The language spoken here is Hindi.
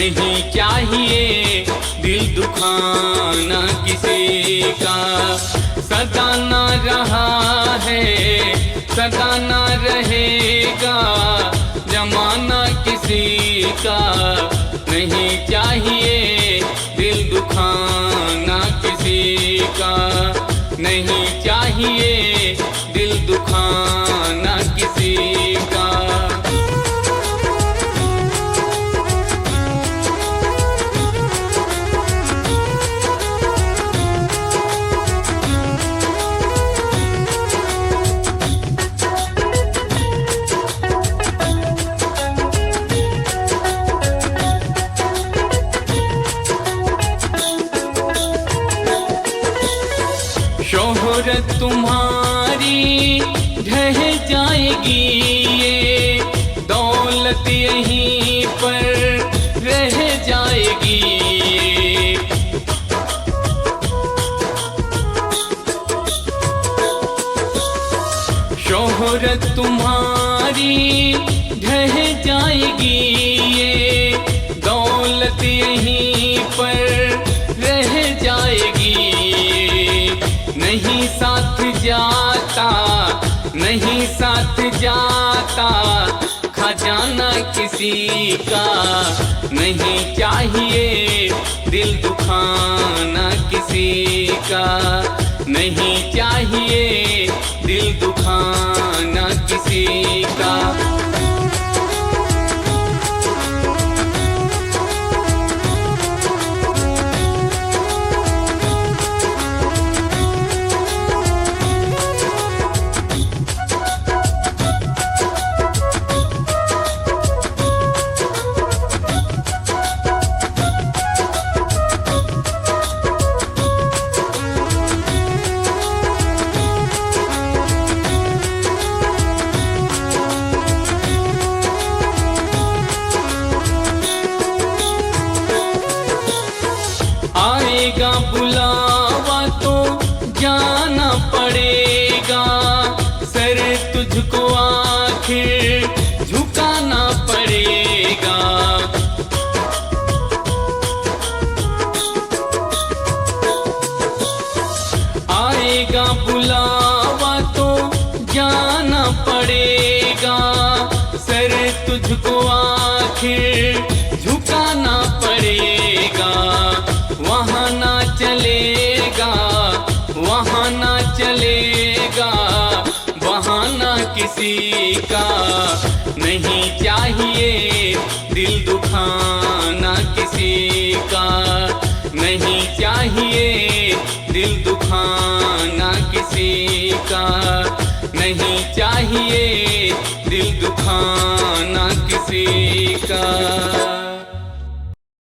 नहीं चाहिए दिल दुखाना किसी का। सदा ना रहा है सदा ना रहेगा जमाना किसी का। नहीं चाहिए दिल दुखाना किसी का। नहीं चाहिए दिल दुखाना किसी का। शोहरत तुम्हारी ढह जाएगी ये दौलत यहीं पर रह जाएगी। शोहरत तुम्हारी ढह जाएगी ये दौलत यहीं पर रह जाएगी। नहीं साथ जाता नहीं साथ जाता खजाना किसी का। नहीं चाहिए दिल दुखाना किसी का। नहीं चाहिए दिल दुखाना किसी का। आएगा बुलावा तो जाना पड़ेगा। सर तुझको आखिर झुकाना पड़ेगा। आएगा बुलावा तो जाना पड़ेगा। सर तुझको आखिर झुकाना पड़ेगा। वहाँ ना चलेगा वहाँ ना चलेगा बहाना किसी का। नहीं चाहिए दिल दुखाना किसी का। नहीं चाहिए दिल दुखाना किसी का। नहीं चाहिए दिल दुखाना किसी का।